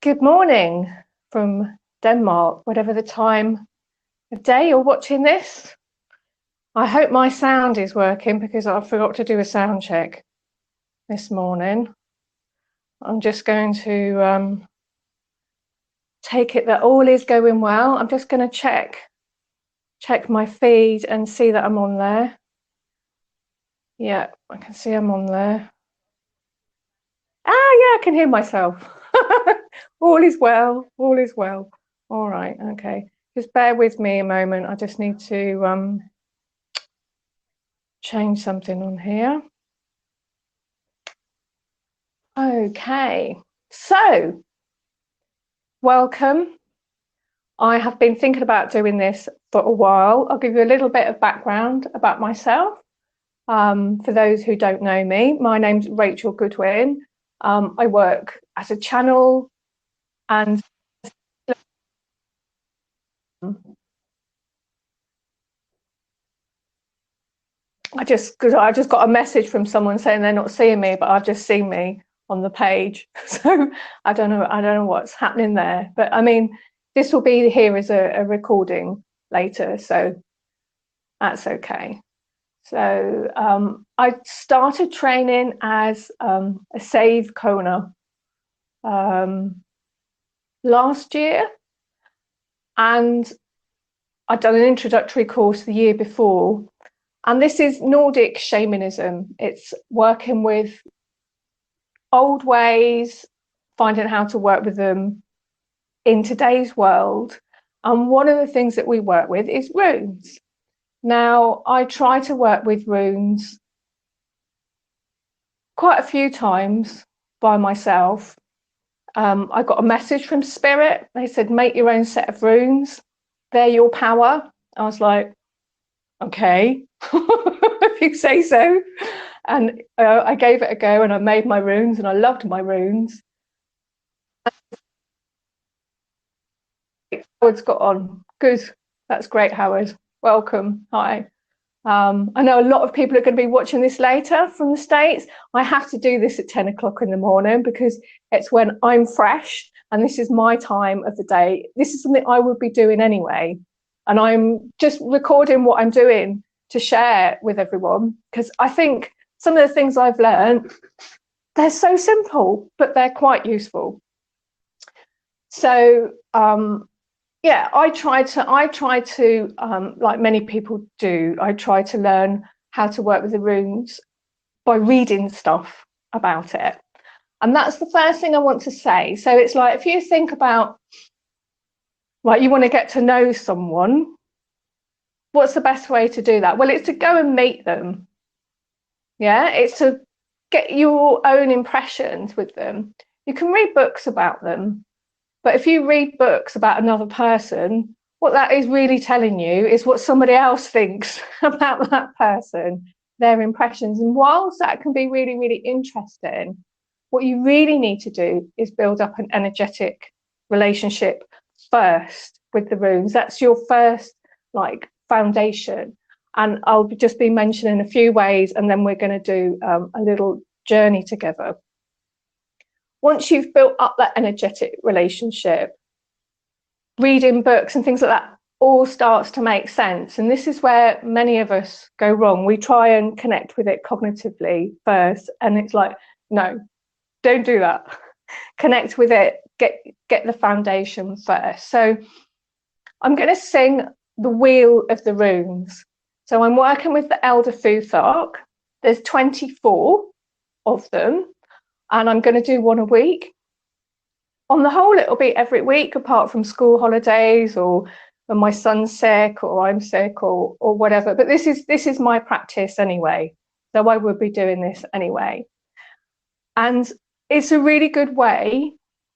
Good morning from Denmark, whatever the time of day you're watching this. I hope my sound is working because I forgot to do a sound check this morning. I'm just going to take it that all is going well. I'm just going to check my feed and see that I'm on there. Yeah, I can see I'm on there. Yeah, I can hear myself. All is well, all is well. All right, okay. Just bear with me a moment. I just need to change something on here. Okay, so welcome. I have been thinking about doing this for a while. I'll give you a little bit of background about myself. For those who don't know me, my name's Rachel Goodwin. I work as a channel and I just got a message from someone saying they're not seeing me, but I've just seen me on the page. So I don't know what's happening there. But I mean, this will be here as a recording later, so that's okay. So I started training as a save Kona last year, and I'd done an introductory course the year before. And this is Nordic shamanism. It's working with old ways, finding how to work with them in today's world. And one of the things that we work with is runes. Now, I try to work with runes quite a few times by myself. I got a message from Spirit. They said, make your own set of runes. They're your power. I was like, okay, if you say so. And I gave it a go and I made my runes and I loved my runes. Howard's got on. Good. That's great, Howard. Welcome. Hi. I know a lot of people are going to be watching this later from the States. I have to do this at 10 o'clock in the morning because it's when I'm fresh and this is my time of the day. This is something I would be doing anyway. And I'm just recording what I'm doing to share with everyone because I think some of the things I've learned, they're so simple, but they're quite useful. So, yeah, I try to like many people do, I try to learn how to work with the runes by reading stuff about it. And that's the first thing I want to say. So it's like, if you think about, like, you want to get to know someone, what's the best way to do that? Well, it's to go and meet them. Yeah, it's to get your own impressions with them. You can read books about them. But if you read books about another person, what that is really telling you is what somebody else thinks about that person, their impressions. And whilst that can be really, really interesting, what you really need to do is build up an energetic relationship first with the runes. That's your first foundation. And I'll just be mentioning a few ways, and then we're going to do a little journey together. Once you've built up that energetic relationship, reading books and things like that all starts to make sense. And this is where many of us go wrong. We try and connect with it cognitively first, and it's like, no, don't do that. Connect with it, get the foundation first. So I'm going to sing the Wheel of the Runes. So I'm working with the Elder Futhark. There's 24 of them. And I'm going to do one a week. On the whole, it'll be every week, apart from school holidays or when my son's sick or I'm sick or whatever. But this is my practice anyway. So I would be doing this anyway. And it's a really good way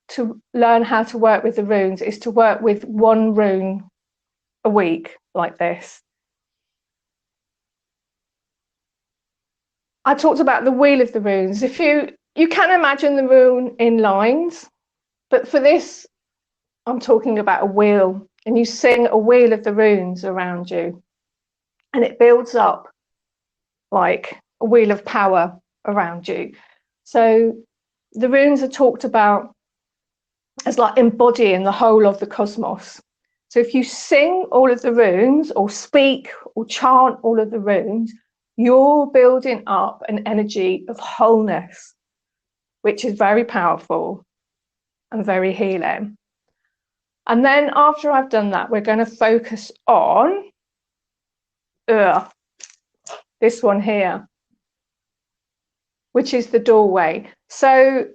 to learn how to work with the runes, is to work with one rune a week like this. I talked about the Wheel of the Runes. If you can imagine the rune in lines, but for this, I'm talking about a wheel, and you sing a wheel of the runes around you, and it builds up like a wheel of power around you. So the runes are talked about as like embodying the whole of the cosmos. So if you sing all of the runes or speak or chant all of the runes, you're building up an energy of wholeness, which is very powerful and very healing. And then after I've done that, we're going to focus on this one here, which is the doorway. So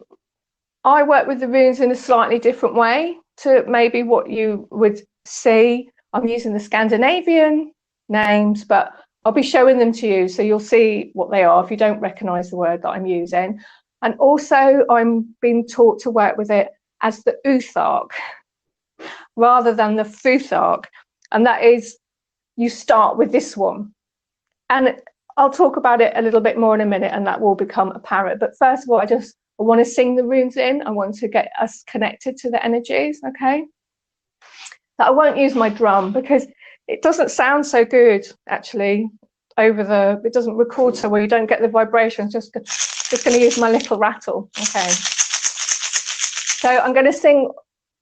I work with the runes in a slightly different way to maybe what you would see. I'm using the Scandinavian names, but I'll be showing them to you so you'll see what they are if you don't recognize the word that I'm using. And also I'm being taught to work with it as the Uthark rather than the Futhark. And that is, you start with this one. And I'll talk about it a little bit more in a minute and that will become apparent. But first of all, I want to sing the runes in. I want to get us connected to the energies, okay? But I won't use my drum because it doesn't sound so good, actually, it doesn't record so well. You don't get the vibrations. Just going to use my little rattle, okay? So I'm going to sing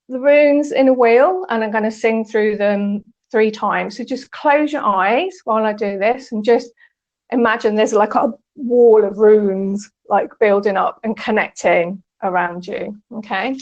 the runes in a wheel and I'm going to sing through them 3 times. So just close your eyes while I do this and just imagine there's like a wall of runes like building up and connecting around you, okay?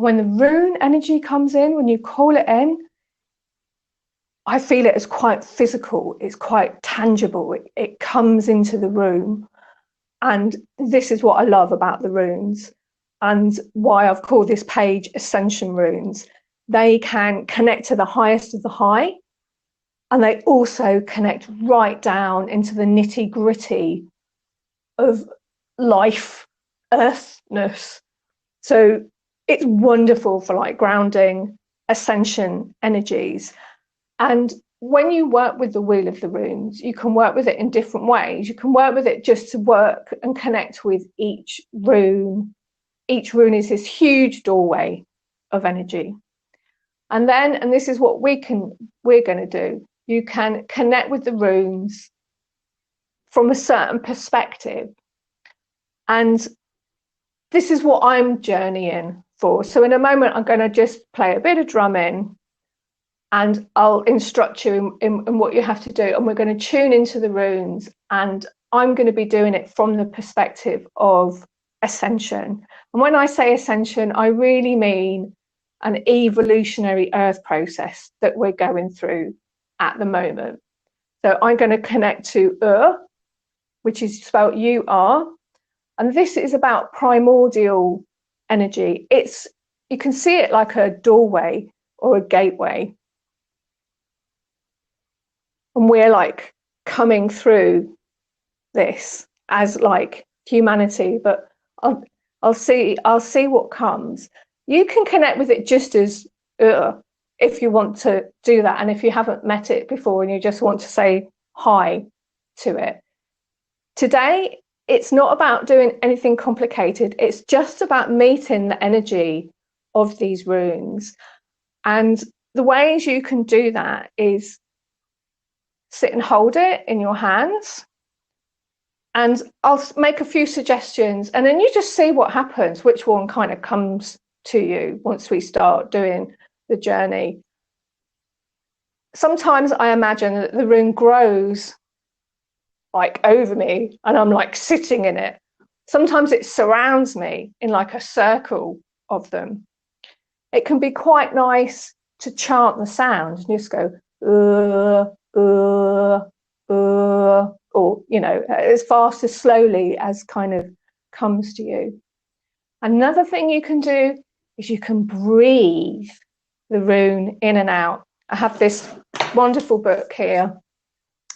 When the rune energy comes in, when you call it in, I feel it as quite physical, it's quite tangible, it comes into the room. And this is what I love about the runes and why I've called this page Ascension Runes. They can connect to the highest of the high, and they also connect right down into the nitty gritty of life, earthness. So it's wonderful for like grounding ascension energies. And when you work with the Wheel of the Runes, you can work with it in different ways. You can work with it just to work and connect with each rune. Each rune is this huge doorway of energy. And then, and this is what we're going to do, you can connect with the runes from a certain perspective. And this is what I'm journeying for. So in a moment, I'm going to just play a bit of drumming and I'll instruct you in what you have to do. And we're going to tune into the runes. And I'm going to be doing it from the perspective of ascension. And when I say ascension, I really mean an evolutionary earth process that we're going through at the moment. So I'm going to connect to which is spelled U-R. And this is about primordial energy. You can see it like a doorway or a gateway. And we're like coming through this as like humanity, but I'll see what comes. You can connect with it just as if you want to do that, and if you haven't met it before and you just want to say hi to it. Today, it's not about doing anything complicated. It's just about meeting the energy of these runes. And the ways you can do that is sit and hold it in your hands. And I'll make a few suggestions and then you just see what happens, which one kind of comes to you once we start doing the journey. sometimes I imagine that the rune grows like over me and I'm like sitting in it. Sometimes it surrounds me in like a circle of them. It can be quite nice to chant the sound and just go, or, you know, as fast as slowly as kind of comes to you. Another thing you can do is you can breathe the rune in and out. I have this wonderful book here,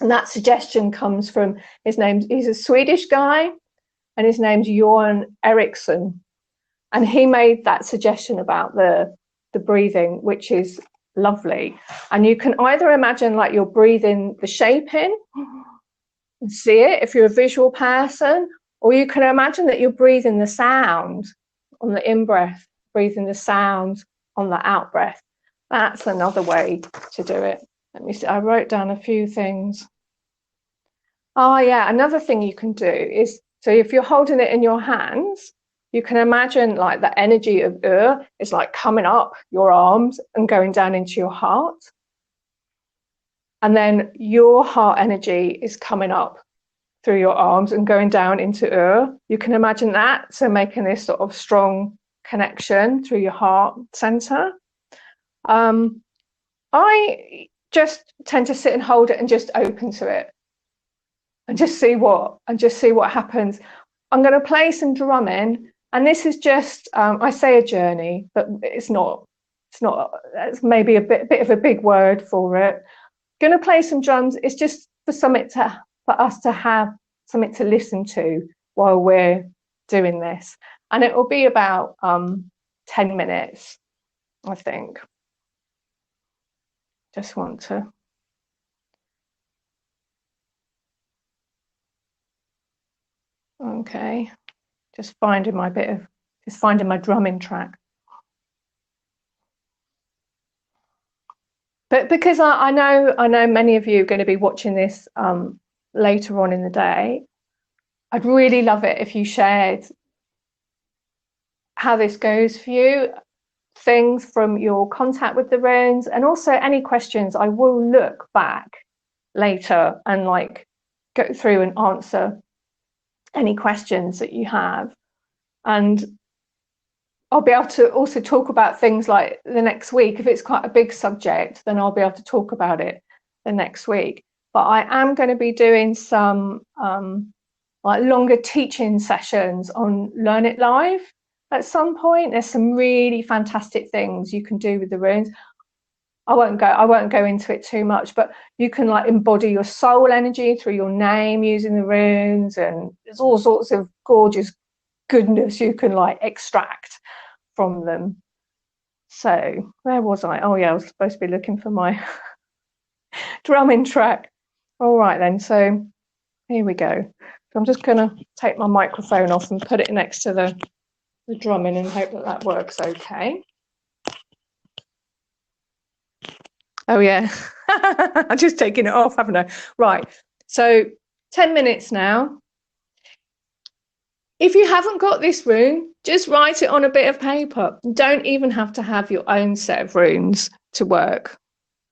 and that suggestion comes from he's a Swedish guy, and his name's Johan Eriksson, and he made that suggestion about the breathing, which is lovely. And you can either imagine like you're breathing the shape in and see it if you're a visual person, or you can imagine that you're breathing the sound on the in-breath, breathing the sound on the out-breath. That's another way to do it. Let me see, I wrote down a few things. Oh yeah, another thing you can do is, so if you're holding it in your hands, you can imagine like the energy of is like coming up your arms and going down into your heart. And then your heart energy is coming up through your arms and going down into You can imagine that. So making this sort of strong connection through your heart center. I just tend to sit and hold it and just open to it and just see what happens. I'm going to play some drumming, and this is just I say a journey, but it's not. It's maybe a bit of a big word for it. Going to play some drums. It's just for us to have something to listen to while we're doing this, and it will be about 10 minutes, I think. Just want to. Okay, just finding my drumming track. But because I know many of you are going to be watching this later on in the day, I'd really love it if you shared how this goes for you, things from your contact with the runes, and also any questions. I will look back later and like go through and answer any questions that you have, and I'll be able to also talk about things like the next week. If it's quite a big subject, then I'll be able to talk about it the next week. But I am going to be doing some like longer teaching sessions on Learn It Live at some point. There's some really fantastic things you can do with the runes. I won't go into it too much, but you can like embody your soul energy through your name using the runes, and there's all sorts of gorgeous goodness you can like extract from them. So where was I? Oh yeah, I was supposed to be looking for my drumming track. All right then, so here we go. So I'm just going to take my microphone off and put it next to the drumming and hope that works okay. Oh yeah, I'm just taking it off, haven't I? Right, so 10 minutes now. If you haven't got this rune, just write it on a bit of paper. You don't even have to have your own set of runes to work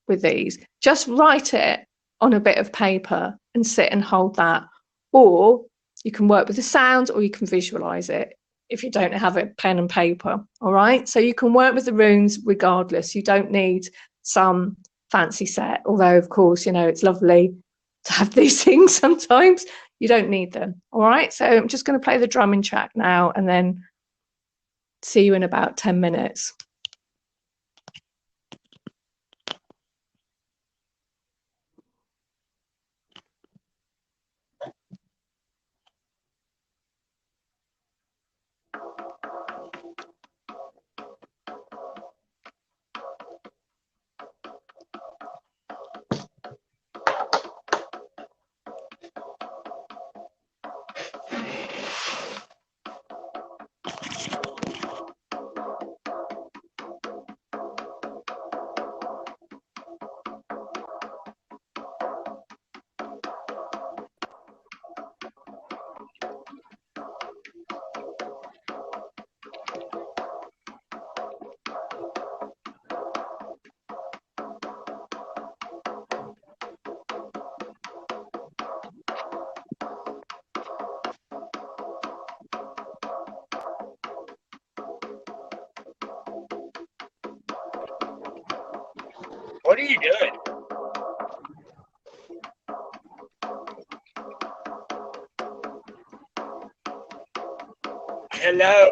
with these. Just write it on a bit of paper and sit and hold that. Or you can work with the sounds, or you can visualize it if you don't have a pen and paper. All right, so you can work with the runes regardless. You don't need some fancy set, although of course, you know, it's lovely to have these things sometimes. You don't need them. All right, so I'm just going to play the drumming track now and then see you in about 10 minutes. What are you doing? Hello?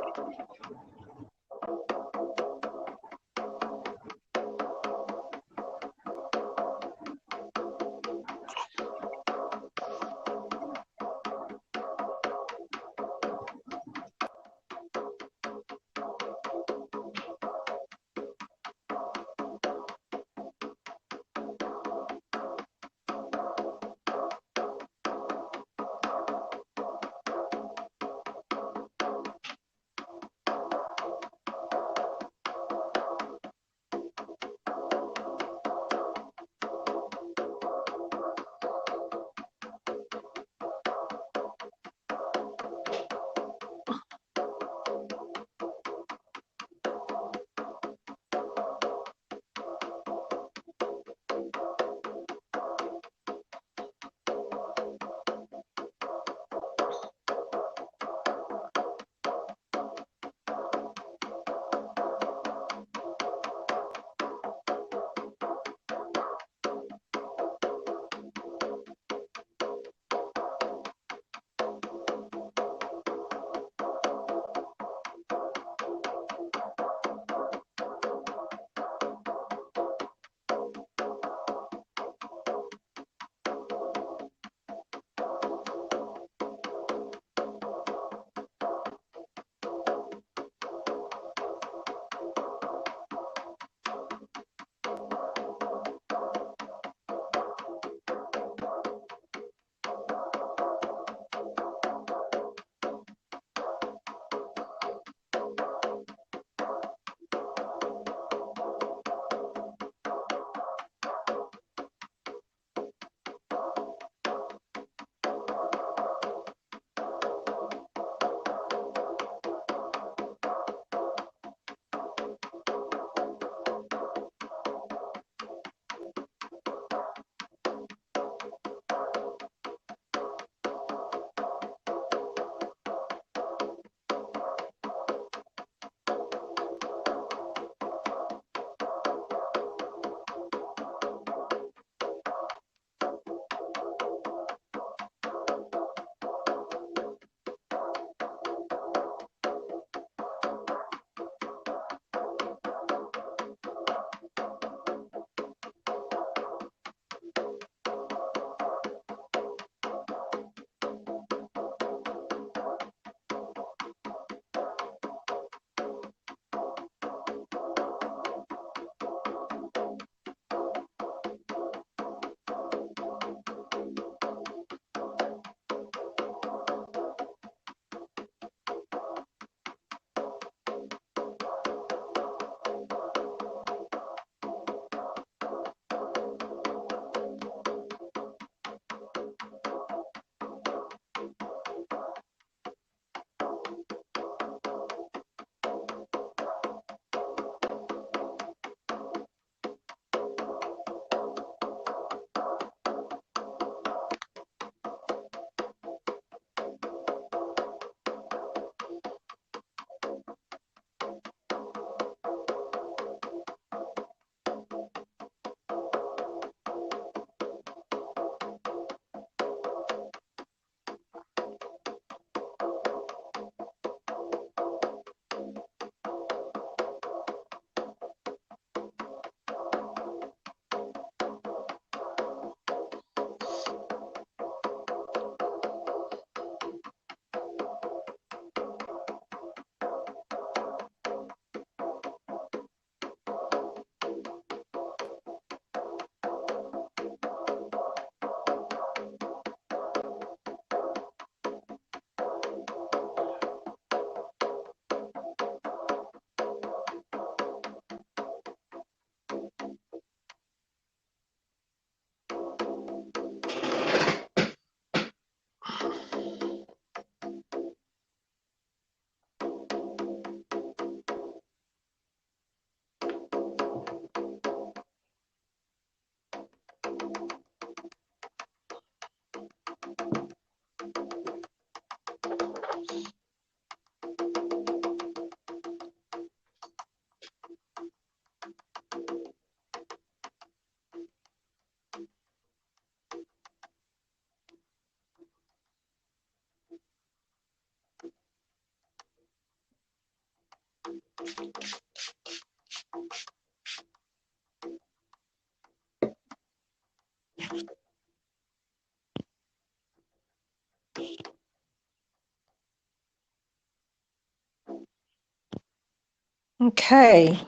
Okay,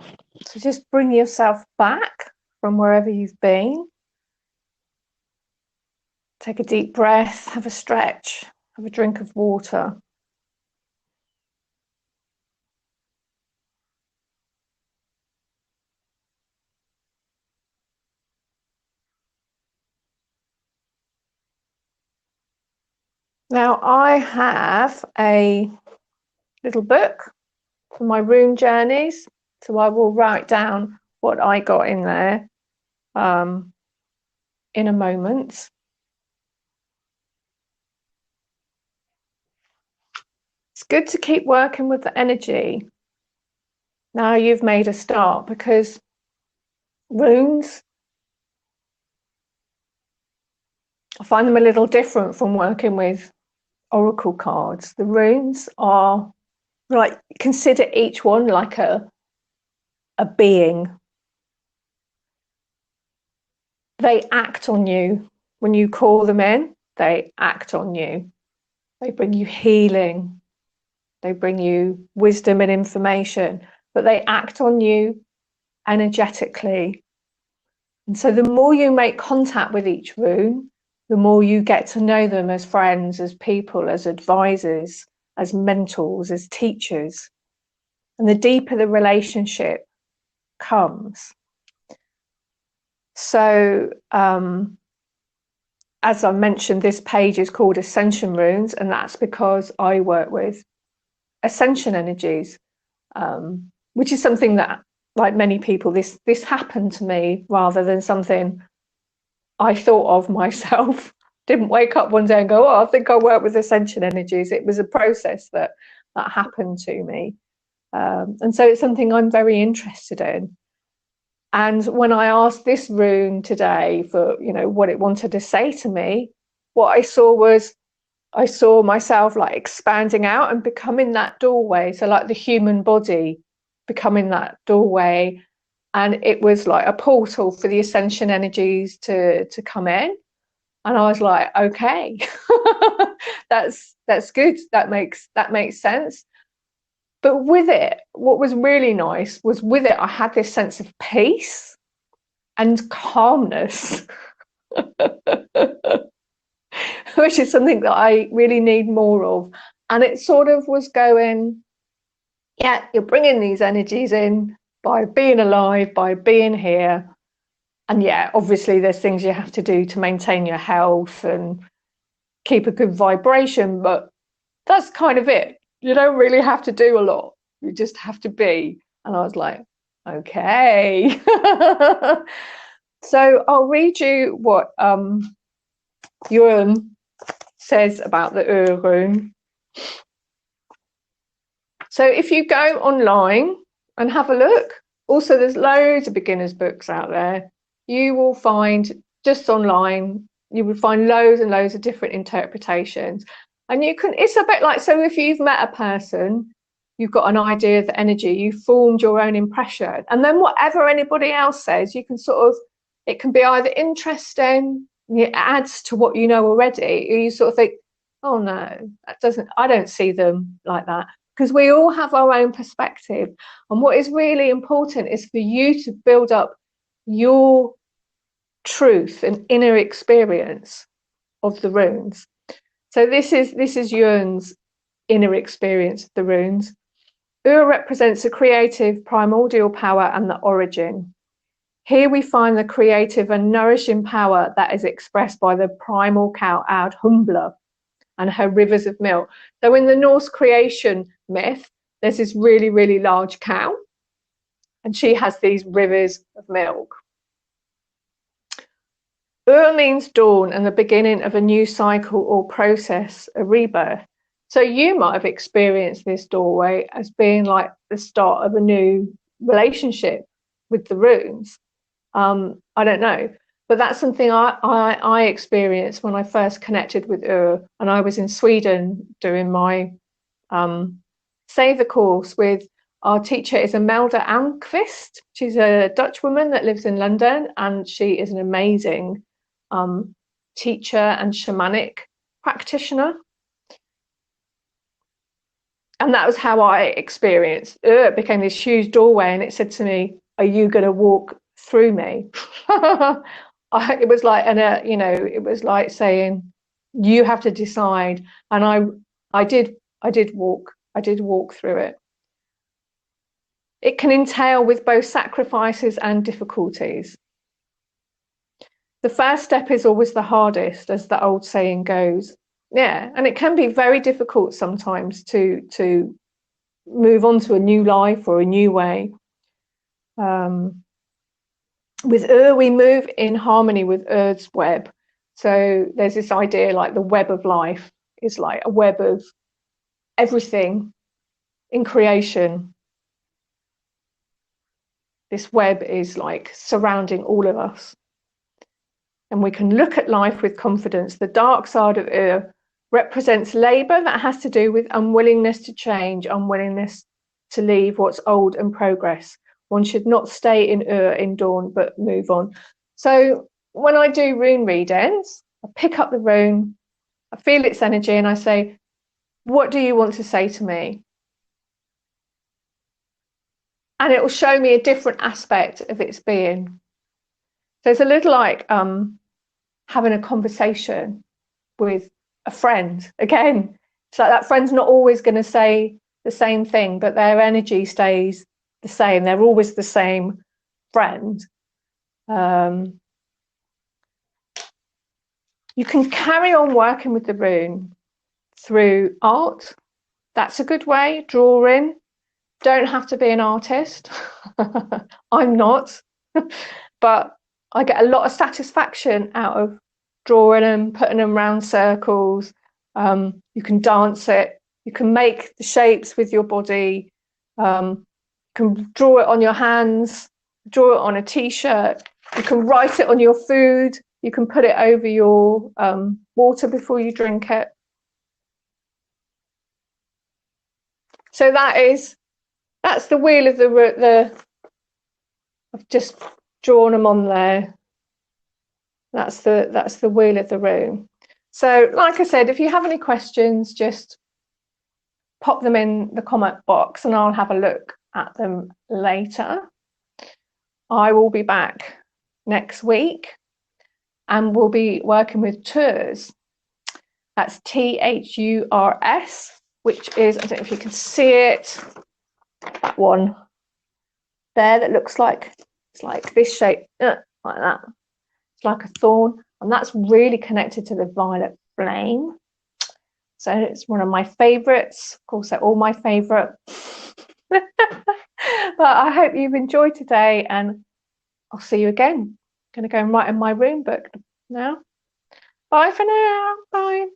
so just bring yourself back from wherever you've been. Take a deep breath, have a stretch, have a drink of water. Now I have a little book for my rune journeys, so I will write down what I got in there in a moment. It's good to keep working with the energy. Now you've made a start, because runes, I find them a little different from working with oracle cards. The runes are like, consider each one like a being. They act on you. When you call them in, they act on you. They bring you healing. They bring you wisdom and information, but they act on you energetically. And so the more you make contact with each rune, the more you get to know them as friends, as people, as advisors, as mentors, as teachers. And the deeper the relationship comes. So, as I mentioned, this page is called Ascension Runes, and that's because I work with ascension energies, which is something that, like many people, this happened to me rather than something I thought of myself. Didn't wake up one day and go, oh, I think I work with ascension energies. It was a process that happened to me. And so it's something I'm very interested in. And when I asked this rune today for, you know, what it wanted to say to me, what I saw myself like expanding out and becoming that doorway. So like the human body becoming that doorway. And it was like a portal for the ascension energies to come in. And I was like, okay, that's good. That makes sense. But with it, what was really nice was, with it, I had this sense of peace and calmness, which is something that I really need more of. And it sort of was going, yeah, you're bringing these energies in by being alive, by being here. And yeah, obviously there's things you have to do to maintain your health and keep a good vibration, but that's kind of it. You don't really have to do a lot. You just have to be. And I was like, okay. So I'll read you what Jürgen says about the rune. So if you go online and have a look, also there's loads of beginners books out there. You will find, just online, you will find loads and loads of different interpretations. And you can, it's a bit like, so if you've met a person, you've got an idea of the energy, you've formed your own impression. And then whatever anybody else says, you can sort of, it can be either interesting, it adds to what you know already, or you sort of think, oh no, that doesn't, I don't see them like that. Because we all have our own perspective. And what is really important is for you to build up your truth and inner experience of the runes. So this is Jürgen's inner experience of the runes. Represents the creative primordial power and the origin. Here we find the creative and nourishing power that is expressed by the primal cow Audhumbla and her rivers of milk. So in the Norse creation myth, there's this really, really large cow, and she has these rivers of milk. Means dawn and the beginning of a new cycle or process, a rebirth. So you might have experienced this doorway as being like the start of a new relationship with the runes. I don't know, but that's something I experienced when I first connected with and I was in Sweden doing my Save the course with Our teacher is Imelda Almqvist. She's a Dutch woman that lives in London, and she is an amazing teacher and shamanic practitioner. And that was how I experienced it. Became this huge doorway, and it said to me, "Are you going to walk through me?" It was like, it was like saying, "You have to decide." And I did walk through it. It can entail with both sacrifices and difficulties. The first step is always the hardest, as the old saying goes. Yeah, and it can be very difficult sometimes to move on to a new life or a new way. With we move in harmony with Earth's web. So there's this idea like the web of life is like a web of everything in creation. This web is like surrounding all of us. And we can look at life with confidence. The dark side of represents labor that has to do with unwillingness to change, unwillingness to leave what's old and progress. One should not stay in dawn, but move on. So when I do rune readings, I pick up the rune, I feel its energy, and I say, what do you want to say to me? And it will show me a different aspect of its being. So it's a little like having a conversation with a friend. Again, it's like that friend's not always going to say the same thing, but their energy stays the same. They're always the same friend. You can carry on working with the rune through art. That's a good way. Drawing. Don't have to be an artist. I'm not. But I get a lot of satisfaction out of drawing them, putting them around circles. You can dance it. You can make the shapes with your body. You can draw it on your hands, draw it on a t-shirt. You can write it on your food. You can put it over your water before you drink it. So that's the wheel of I've just drawn them on there. That's the wheel of the rune. So like I said, if you have any questions, just pop them in the comment box and I'll have a look at them later. I will be back next week and we'll be working with Thurs. That's Thurs, which is, I don't know if you can see it, that one there that looks like, it's like this shape, like that. It's like a thorn, and that's really connected to the violet flame. So it's one of my favorites. Of course, they're all my favorite. But I hope you've enjoyed today, and I'll see you again. I'm going to go and write in my rune book now. Bye for now. Bye.